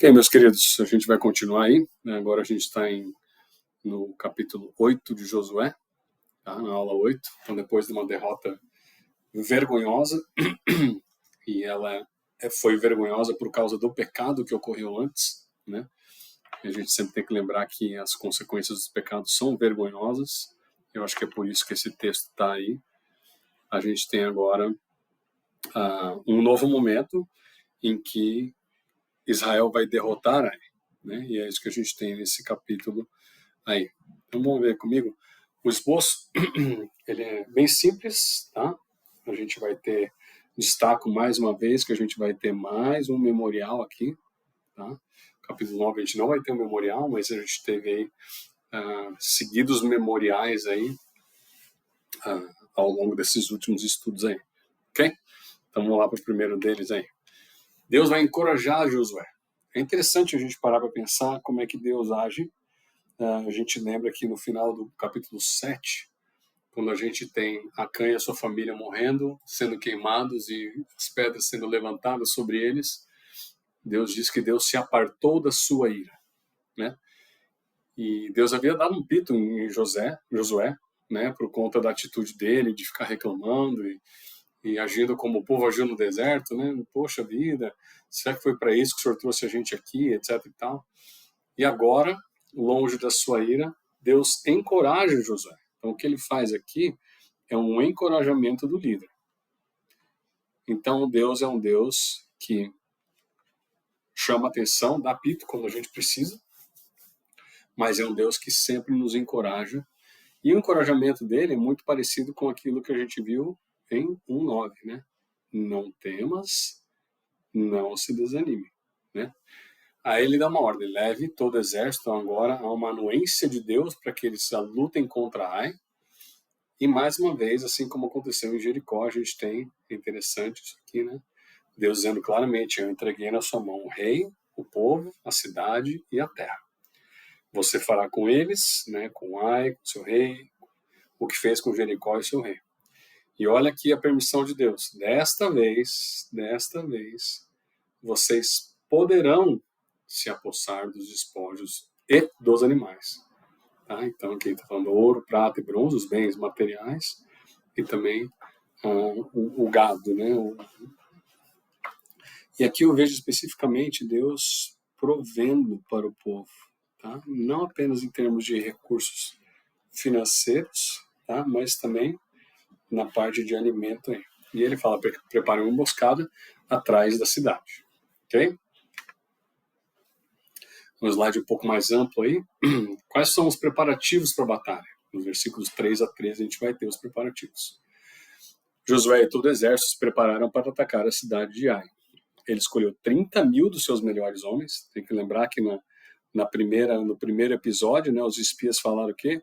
Ok, meus queridos, a gente vai continuar aí, né? Agora a gente está no capítulo 8 de Josué, tá? Na aula 8. Então, depois de uma derrota vergonhosa, e ela foi vergonhosa por causa do pecado que ocorreu antes, né? E a gente sempre tem que lembrar que as consequências dos pecados são vergonhosas. Eu acho que é por isso que esse texto está aí. A gente tem agora um novo momento em que Israel vai derrotar Ai, né? E é isso que a gente tem nesse capítulo aí. Então vamos ver comigo. O esboço, ele é bem simples, tá? A gente vai ter, destaco mais uma vez que a gente vai ter mais um memorial aqui, tá? Capítulo 9 a gente não vai ter um memorial, mas a gente teve aí seguidos memoriais aí ao longo desses últimos estudos aí, ok? Então vamos lá para o primeiro deles aí. Deus vai encorajar Josué. É interessante a gente parar para pensar como é que Deus age. A gente lembra que no final do capítulo 7, quando a gente tem Acã e a sua família morrendo, sendo queimados e as pedras sendo levantadas sobre eles, Deus diz que Deus se apartou da sua ira, né? E Deus havia dado um pito em Josué, né, por conta da atitude dele de ficar reclamando e agindo como o povo agiu no deserto, né? Poxa vida, será que foi para isso que o Senhor trouxe a gente aqui, etc e tal. E agora, longe da sua ira, Deus encoraja Josué. Então, o que ele faz aqui é um encorajamento do líder. Então, Deus é um Deus que chama atenção, dá pito quando a gente precisa, mas é um Deus que sempre nos encoraja. E o encorajamento dele é muito parecido com aquilo que a gente viu em 1:9, né? Não temas, não se desanime, né? Aí ele dá uma ordem: leve todo o exército agora a uma anuência de Deus para que eles lutem contra Ai. E mais uma vez, assim como aconteceu em Jericó, a gente tem, interessante isso aqui, né? Deus dizendo claramente: eu entreguei na sua mão o rei, o povo, a cidade e a terra. Você fará com eles, né, com Ai, com seu rei, o que fez com Jericó e seu rei. E olha aqui a permissão de Deus. Desta vez, vocês poderão se apossar dos despojos e dos animais. Tá? Então aqui está falando ouro, prata e bronze, os bens materiais, e também o gado, né? E aqui eu vejo especificamente Deus provendo para o povo, tá? Não apenas em termos de recursos financeiros, tá? Mas também na parte de alimento aí. E ele fala: prepare uma emboscada atrás da cidade, ok? Um slide um pouco mais amplo aí. Quais são os preparativos para a batalha? Nos versículos 3 a 13 a gente vai ter os preparativos. Josué e todo o exército se prepararam para atacar a cidade de Ai. Ele escolheu 30 mil dos seus melhores homens. Tem que lembrar que no primeiro episódio, né, os espias falaram o quê?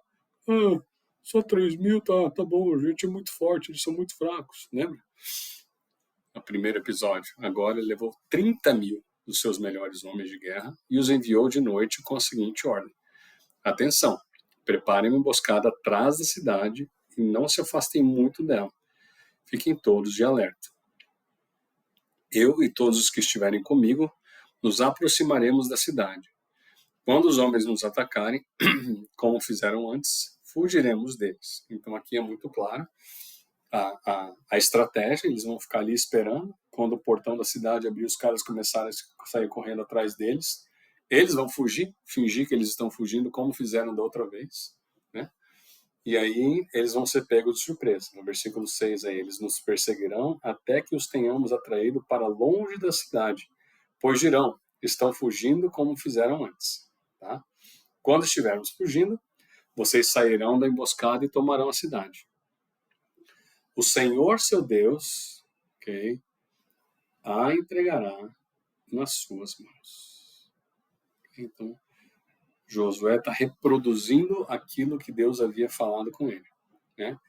Só 3 mil, tá bom, a gente é muito forte, eles são muito fracos, lembra? No primeiro episódio. Agora ele levou 30 mil dos seus melhores homens de guerra e os enviou de noite com a seguinte ordem: atenção, preparem uma emboscada atrás da cidade e não se afastem muito dela. Fiquem todos de alerta. Eu e todos os que estiverem comigo nos aproximaremos da cidade. Quando os homens nos atacarem, como fizeram antes, fugiremos deles. Então aqui é muito claro a estratégia. Eles vão ficar ali esperando. Quando o portão da cidade abrir, os caras começarem a sair correndo atrás deles. Eles vão fugir, fingir que eles estão fugindo, como fizeram da outra vez, né? E aí eles vão ser pegos de surpresa. No versículo 6 aí, eles nos perseguirão até que os tenhamos atraído para longe da cidade, pois dirão: estão fugindo como fizeram antes. Tá? Quando estivermos fugindo, vocês sairão da emboscada e tomarão a cidade. O Senhor, seu Deus, okay, a entregará nas suas mãos. Então, Josué está reproduzindo aquilo que Deus havia falado com ele, né?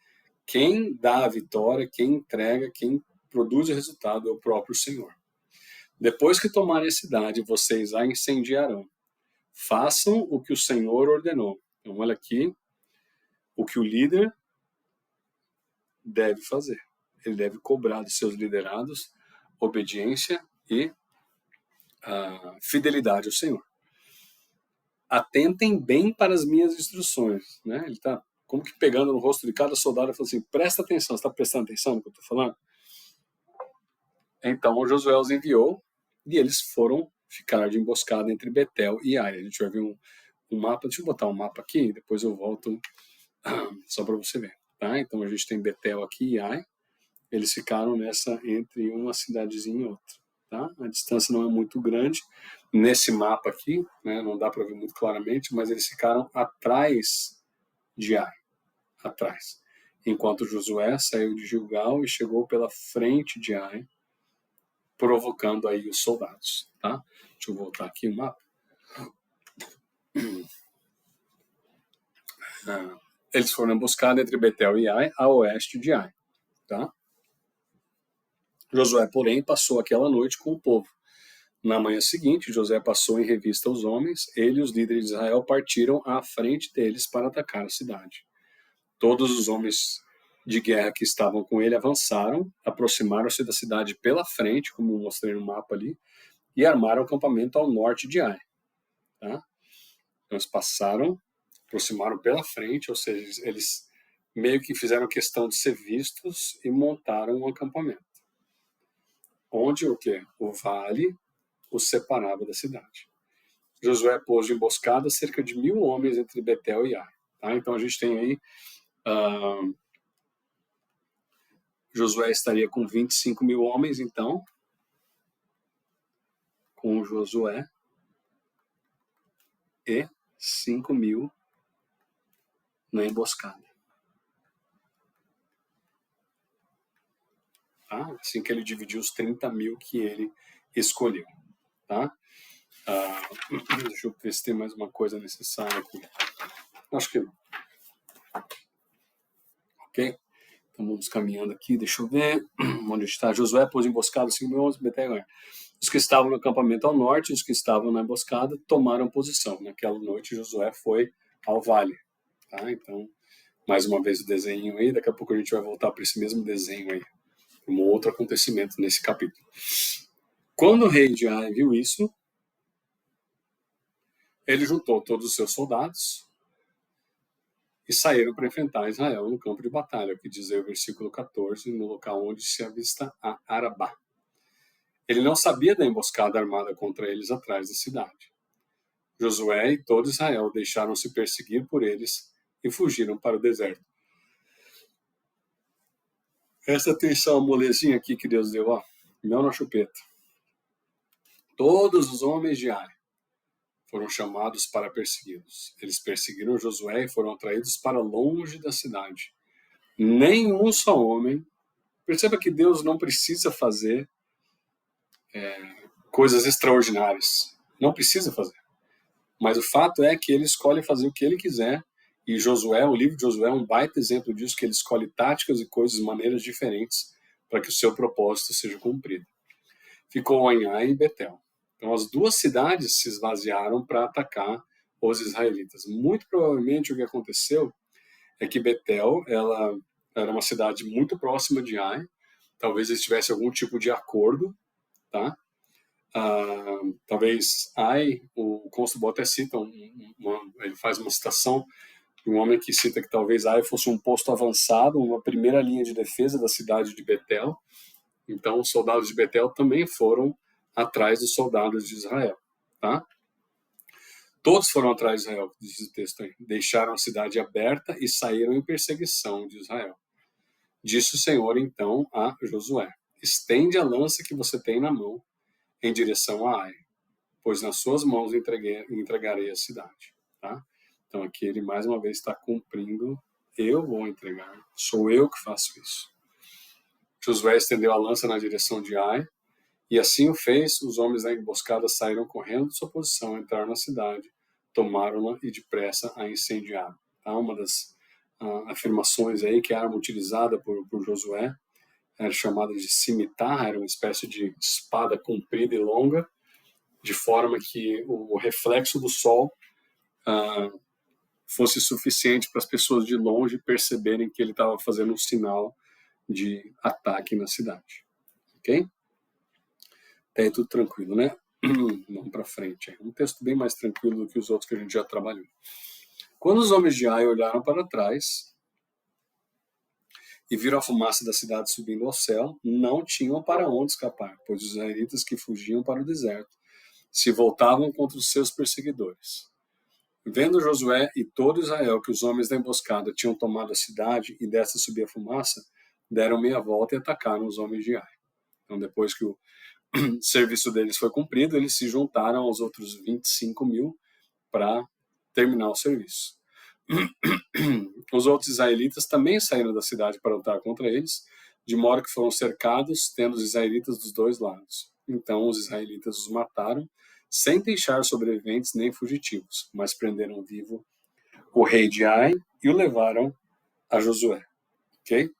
Quem dá a vitória, quem entrega, quem produz o resultado é o próprio Senhor. Depois que tomarem a cidade, vocês a incendiarão. Façam o que o Senhor ordenou. Então, olha aqui o que o líder deve fazer. Ele deve cobrar de seus liderados obediência e fidelidade ao Senhor. Atentem bem para as minhas instruções, né? Ele está como que pegando no rosto de cada soldado e falando assim, presta atenção, você está prestando atenção no que eu estou falando? Então o Josué os enviou e eles foram ficar de emboscada entre Betel e Ai. A gente vai ver um mapa, deixa eu botar um mapa aqui, depois eu volto só para você ver, tá? Então a gente tem Betel aqui e Ai. Eles ficaram nessa entre uma cidadezinha e outra, tá? A distância não é muito grande nesse mapa aqui, né? Não dá para ver muito claramente, mas eles ficaram atrás de Ai, atrás. Enquanto Josué saiu de Gilgal e chegou pela frente de Ai, provocando aí os soldados, tá? Deixa eu voltar aqui o mapa. Eles foram emboscados entre Betel e Ai, a oeste de Ai, tá? Josué, porém, passou aquela noite com o povo. Na manhã seguinte, Josué passou em revista os homens. Ele e os líderes de Israel partiram à frente deles para atacar a cidade. Todos os homens de guerra que estavam com ele avançaram, aproximaram-se da cidade pela frente, como eu mostrei no mapa ali, e armaram o acampamento ao norte de Ai. Tá? Eles passaram, aproximaram pela frente, ou seja, eles meio que fizeram questão de ser vistos e montaram um acampamento. Onde o quê? O vale os separava da cidade. Josué pôs de emboscada cerca de 1.000 homens entre Betel e Ai. Tá? Então a gente tem aí Josué estaria com 25.000 homens, então, com Josué, e 5.000 na emboscada. Tá? Assim que ele dividiu os 30.000 que ele escolheu. Tá? Deixa eu ver se tem mais uma coisa necessária aqui. Acho que não. Ok? Então vamos caminhando aqui, deixa eu ver. Onde está? Josué pôs emboscada 5.000 homens, Betel e Ai. Os que estavam no acampamento ao norte, os que estavam na emboscada, tomaram posição. Naquela noite, Josué foi ao vale. Tá? Então, mais uma vez o desenho aí. Daqui a pouco a gente vai voltar para esse mesmo desenho aí. Um outro acontecimento nesse capítulo. Quando o rei de Ai viu isso, ele juntou todos os seus soldados e saíram para enfrentar Israel no campo de batalha, o que diz aí o versículo 14, no local onde se avista a Arabá. Ele não sabia da emboscada armada contra eles atrás da cidade. Josué e todo Israel deixaram-se perseguir por eles e fugiram para o deserto. Presta atenção, a molezinha aqui que Deus deu, ó, mel na chupeta. Todos os homens de Ai foram chamados para persegui-los. Eles perseguiram Josué e foram atraídos para longe da cidade. Nenhum só homem. Perceba que Deus não precisa fazer coisas extraordinárias. Não precisa fazer. Mas o fato é que ele escolhe fazer o que ele quiser. E Josué, o livro de Josué é um baita exemplo disso, que ele escolhe táticas e coisas, maneiras diferentes para que o seu propósito seja cumprido. Ficou em Ai e Betel. Então as duas cidades se esvaziaram para atacar os israelitas. Muito provavelmente o que aconteceu é que Betel, ela era uma cidade muito próxima de Ai. Talvez eles tivessem algum tipo de acordo, tá? Talvez Ai, o Constable até cita, ele faz uma citação de um homem que cita que talvez Ai fosse um posto avançado, uma primeira linha de defesa da cidade de Betel. Então os soldados de Betel também foram atrás dos soldados de Israel, tá? Todos foram atrás de Israel, diz o texto aí. Deixaram a cidade aberta e saíram em perseguição de Israel. Disse o Senhor então a Josué: estende a lança que você tem na mão em direção a Ai, pois nas suas mãos entregarei a cidade. Tá? Então aqui ele mais uma vez está cumprindo, eu vou entregar, sou eu que faço isso. Josué estendeu a lança na direção de Ai, e assim o fez. Os homens da emboscada saíram correndo de sua posição, entraram na cidade, tomaram-na e depressa a incendiaram. Tá? Uma das afirmações aí que a arma utilizada por Josué era chamada de cimitarra, era uma espécie de espada comprida e longa, de forma que o reflexo do sol fosse suficiente para as pessoas de longe perceberem que ele estava fazendo um sinal de ataque na cidade. Ok? Até aí tudo tranquilo, né? Vamos para frente. Um texto bem mais tranquilo do que os outros que a gente já trabalhou. Quando os homens de Ai olharam para trás e viram a fumaça da cidade subindo ao céu, não tinham para onde escapar, pois os israelitas que fugiam para o deserto se voltavam contra os seus perseguidores. Vendo Josué e todo Israel que os homens da emboscada tinham tomado a cidade e desta subia a fumaça, deram meia volta e atacaram os homens de Ai. Então, depois que o serviço deles foi cumprido, eles se juntaram aos outros 25.000 para terminar o serviço. Os outros israelitas também saíram da cidade para lutar contra eles, de modo que foram cercados, tendo os israelitas dos dois lados. Então os israelitas os mataram, sem deixar sobreviventes nem fugitivos, mas prenderam vivo o rei de Ai e o levaram a Josué. Ok?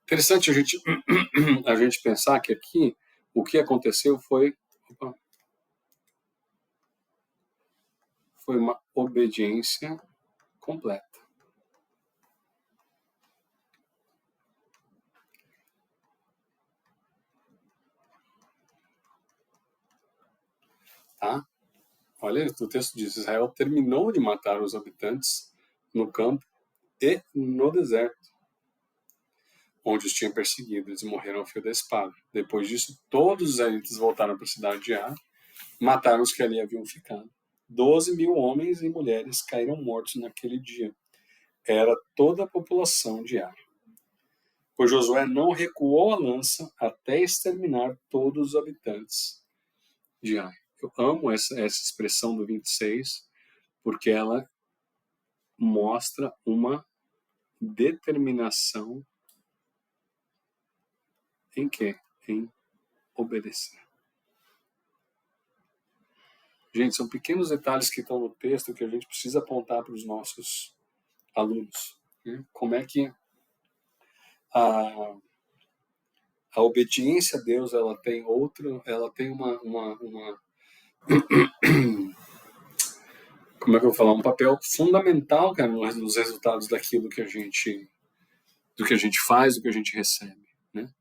Interessante a gente pensar que aqui o que aconteceu foi uma obediência completa. Tá? Olha, o texto diz: Israel terminou de matar os habitantes no campo e no deserto, onde os tinha perseguido. Eles morreram ao fio da espada. Depois disso, todos os israelitas voltaram para a cidade de Ai, mataram os que ali haviam ficado. 12.000 homens e mulheres caíram mortos naquele dia. Era toda a população de Ai. Pois Josué não recuou a lança até exterminar todos os habitantes de Ai. Eu amo essa expressão do 26, porque ela mostra uma determinação em quê? Em obedecer. Gente, são pequenos detalhes que estão no texto que a gente precisa apontar para os nossos alunos. Né? Como é que a obediência a Deus ela tem uma como é que eu vou falar, um papel fundamental, cara, nos resultados daquilo que a gente faz, do que a gente recebe, né?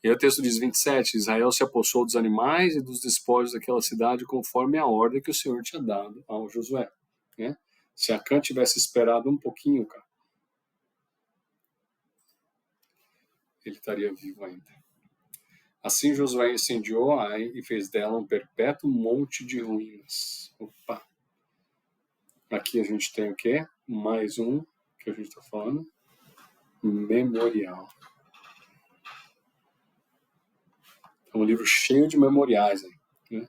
E aí o texto diz 27, Israel se apossou dos animais e dos despojos daquela cidade conforme a ordem que o Senhor tinha dado ao Josué, né? Se Acã tivesse esperado um pouquinho, cara, ele estaria vivo ainda. Assim Josué incendiou Ai e fez dela um perpétuo monte de ruínas. Opa! Aqui a gente tem o quê? Mais um que a gente está falando. Memorial. É um livro cheio de memoriais. Né?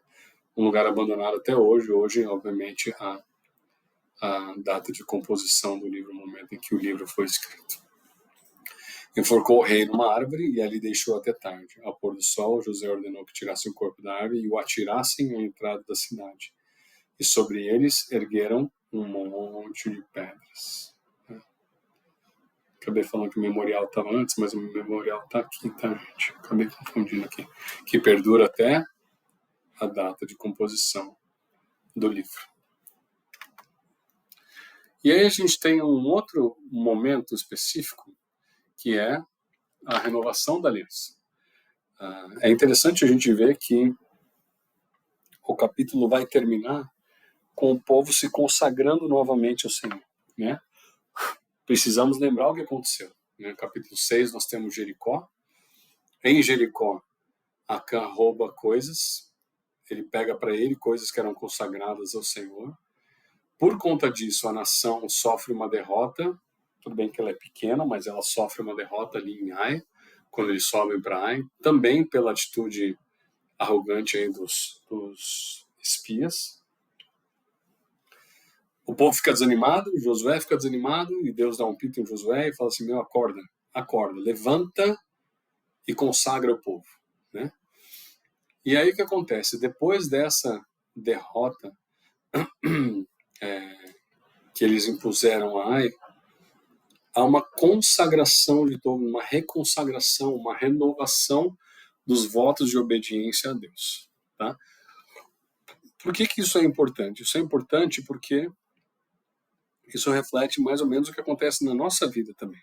Um lugar abandonado até hoje. Hoje, obviamente, a data de composição do livro, o momento em que o livro foi escrito. Enforcou o rei numa árvore e ali deixou até tarde. Ao pôr do sol, José ordenou que tirassem o corpo da árvore e o atirassem à entrada da cidade. E sobre eles ergueram um monte de pedras. Acabei falando que o memorial estava antes, mas o memorial está aqui, tá, gente? Acabei confundindo aqui. Que perdura até a data de composição do livro. E aí a gente tem um outro momento específico, que é a renovação da aliança. É interessante a gente ver que o capítulo vai terminar com o povo se consagrando novamente ao Senhor, né? Precisamos lembrar o que aconteceu. No capítulo 6 nós temos Jericó. Em Jericó, Acã rouba coisas, ele pega para ele coisas que eram consagradas ao Senhor. Por conta disso, a nação sofre uma derrota. Tudo bem que ela é pequena, mas ela sofre uma derrota ali em Ai, quando eles sobem para Ai. Também pela atitude arrogante aí dos espias. O povo fica desanimado, Josué fica desanimado, e Deus dá um pito em Josué e fala assim, meu, acorda, levanta e consagra o povo, né? E aí o que acontece? Depois dessa derrota que eles impuseram a Ai, há uma consagração de todo, uma reconsagração, uma renovação dos votos de obediência a Deus, tá? Por que isso é importante? Isso é importante porque isso reflete mais ou menos o que acontece na nossa vida também.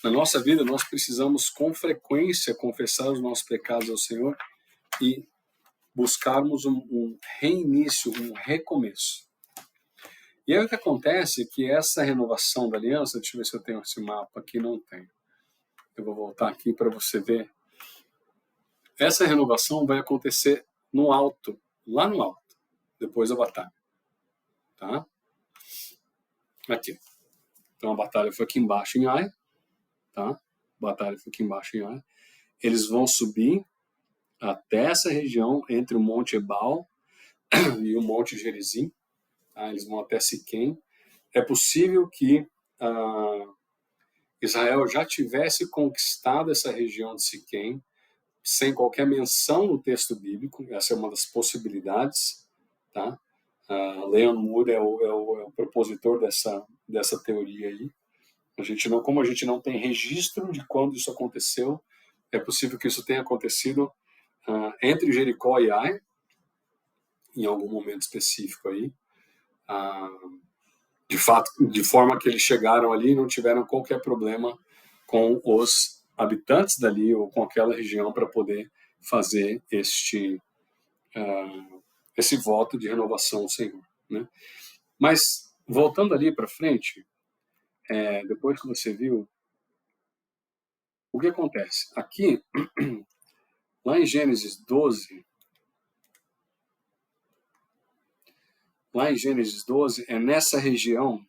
Na nossa vida, nós precisamos com frequência confessar os nossos pecados ao Senhor e buscarmos um reinício, um recomeço. E aí o que acontece é que essa renovação da aliança, deixa eu ver se eu tenho esse mapa aqui, não tenho. Eu vou voltar aqui para você ver. Essa renovação vai acontecer no alto, lá no alto, depois da batalha. Tá? Aqui. Então a batalha foi aqui embaixo em Ai. Tá? A batalha foi aqui embaixo em Ai. Eles vão subir até essa região entre o Monte Ebal e o Monte Gerizim. Tá? Eles vão até Siquém. É possível que Israel já tivesse conquistado essa região de Siquém sem qualquer menção no texto bíblico. Essa é uma das possibilidades. Tá? Leon Moore é o propositor dessa teoria aí. Como a gente não tem registro de quando isso aconteceu, é possível que isso tenha acontecido entre Jericó e Ai, em algum momento específico aí, de fato, de forma que eles chegaram ali e não tiveram qualquer problema com os habitantes dali ou com aquela região para poder fazer esse voto de renovação ao Senhor, né? Mas voltando ali para frente, depois que você viu, o que acontece? Aqui, lá em Gênesis 12, é nessa região,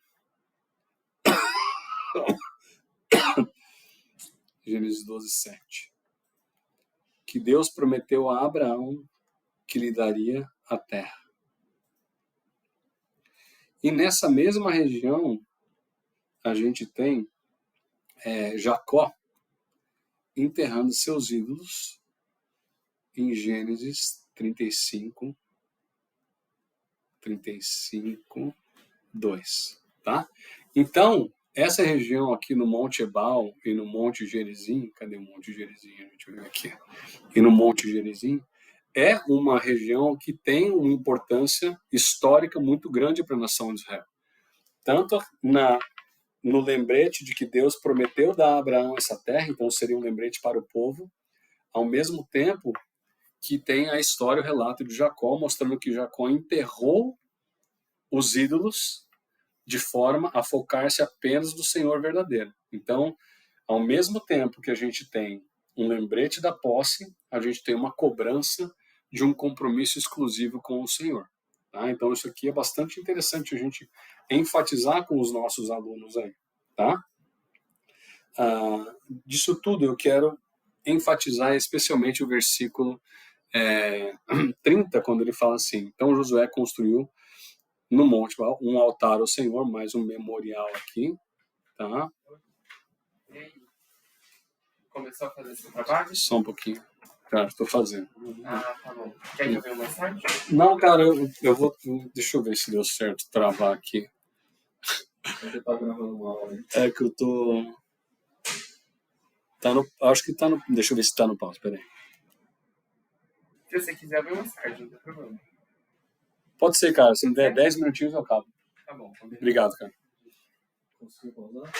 Gênesis 12, 7, que Deus prometeu a Abraão que lhe daria a terra. E nessa mesma região, a gente tem Jacó enterrando seus ídolos em Gênesis 35, 2. Tá? Então, essa região aqui no Monte Ebal e no Monte Gerizim, cadê o Monte Gerizim? Deixa eu ver aqui. E no Monte Gerizim, é uma região que tem uma importância histórica muito grande para a nação de Israel. Tanto no lembrete de que Deus prometeu dar a Abraão essa terra, então seria um lembrete para o povo, ao mesmo tempo que tem a história, o relato de Jacó, mostrando que Jacó enterrou os ídolos de forma a focar-se apenas no Senhor verdadeiro. Então, ao mesmo tempo que a gente tem um lembrete da posse, a gente tem uma cobrança de um compromisso exclusivo com o Senhor. Tá? Então, isso aqui é bastante interessante a gente enfatizar com os nossos alunos aí. Tá? Disso tudo, eu quero enfatizar especialmente o versículo 30, quando ele fala assim: então Josué construiu no monte um altar ao Senhor, mais um memorial aqui. Tá? Começou a fazer esse trabalho? Só um pouquinho. Cara, estou fazendo. Tá bom. Quer que eu venha mais tarde? Não, cara, eu vou. Deixa eu ver se deu certo travar aqui. Você tá gravando uma aula aí? É que eu tô. Acho que tá no. Deixa eu ver se tá no pause, peraí. Se você quiser, vem mais tarde, não tem problema. Pode ser, cara. Se me der 10 minutinhos, eu acabo. Tá bom. Obrigado, cara. Conseguiu pausar?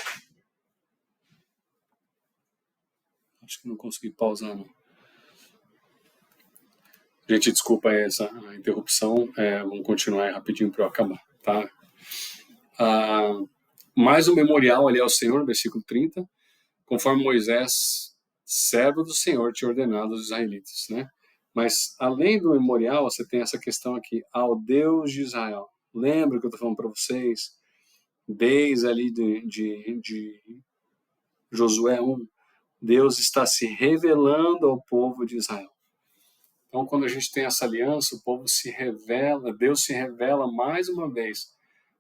Acho que não consegui pausar, não. Gente, desculpa essa interrupção. Vamos continuar aí rapidinho para eu acabar, tá? Mais um memorial ali ao Senhor, versículo 30, conforme Moisés, servo do Senhor, tinha ordenado aos israelitas, né? Mas, além do memorial, você tem essa questão aqui, ao Deus de Israel. Lembra que eu estou falando para vocês, desde ali de Josué 1, Deus está se revelando ao povo de Israel. Então, quando a gente tem essa aliança, o povo se revela, Deus se revela mais uma vez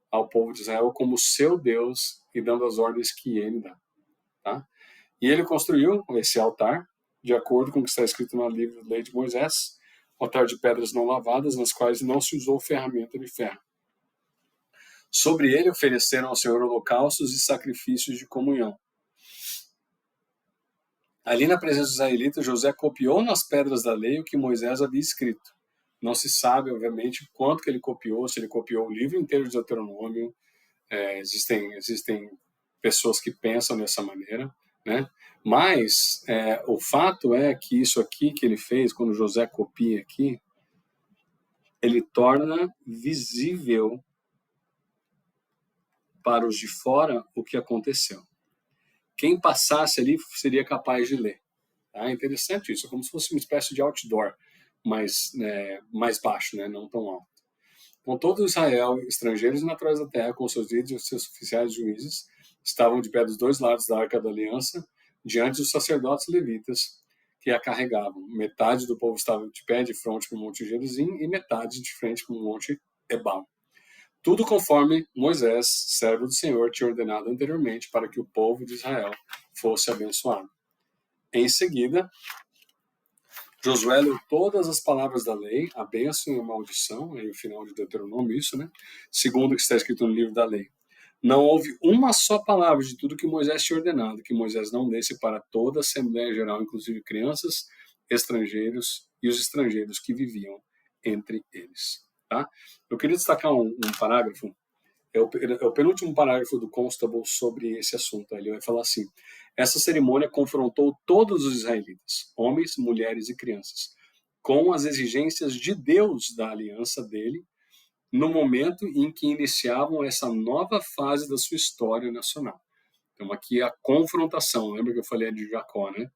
ao povo de Israel como seu Deus e dando as ordens que ele dá. Tá? E ele construiu esse altar, de acordo com o que está escrito no livro da Lei de Moisés, altar de pedras não lavadas, nas quais não se usou ferramenta de ferro. Sobre ele ofereceram ao Senhor holocaustos e sacrifícios de comunhão. Ali na presença dos israelitas, Josué copiou nas pedras da lei o que Moisés havia escrito. Não se sabe, obviamente, quanto que ele copiou, se ele copiou o livro inteiro de Deuteronômio. Existem pessoas que pensam dessa maneira, né? Mas o fato é que isso aqui que ele fez, quando José copia aqui, ele torna visível para os de fora o que aconteceu. Quem passasse ali seria capaz de ler. Tá? Interessante isso, é como se fosse uma espécie de outdoor, mais baixo, né? Não tão alto. Com todo Israel, estrangeiros e naturais da terra, com seus líderes e seus oficiais e juízes, estavam de pé dos dois lados da Arca da Aliança, diante dos sacerdotes levitas que a carregavam. Metade do povo estava de pé de frente para o Monte Gerizim e metade de frente para o Monte Ebal. Tudo conforme Moisés, servo do Senhor, tinha ordenado anteriormente para que o povo de Israel fosse abençoado. Em seguida, Josué leu todas as palavras da lei, a bênção e a maldição, aí o final de Deuteronômio, isso, né? Segundo o que está escrito no livro da lei. Não houve uma só palavra de tudo que Moisés tinha ordenado, que Moisés não desse para toda a Assembleia Geral, inclusive crianças, estrangeiros e os estrangeiros que viviam entre eles. Tá? Eu queria destacar um parágrafo, é o penúltimo parágrafo do Constable sobre esse assunto. Ele vai falar assim: essa cerimônia confrontou todos os israelitas, homens, mulheres e crianças, com as exigências de Deus da aliança dele, no momento em que iniciavam essa nova fase da sua história nacional. Então aqui a confrontação, lembra que eu falei de Jacó, né?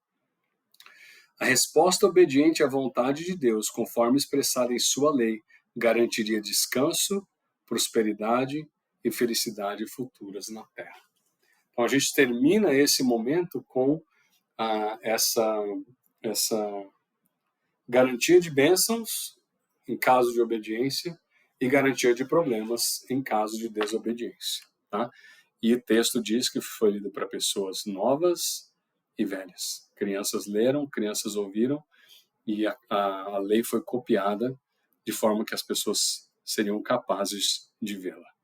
A resposta obediente à vontade de Deus, conforme expressada em sua lei, garantiria descanso, prosperidade e felicidade futuras na terra. Então a gente termina esse momento com essa garantia de bênçãos em caso de obediência e garantia de problemas em caso de desobediência. Tá? E o texto diz que foi lido para pessoas novas e velhas. Crianças leram, crianças ouviram, e a lei foi copiada de forma que as pessoas seriam capazes de vê-la.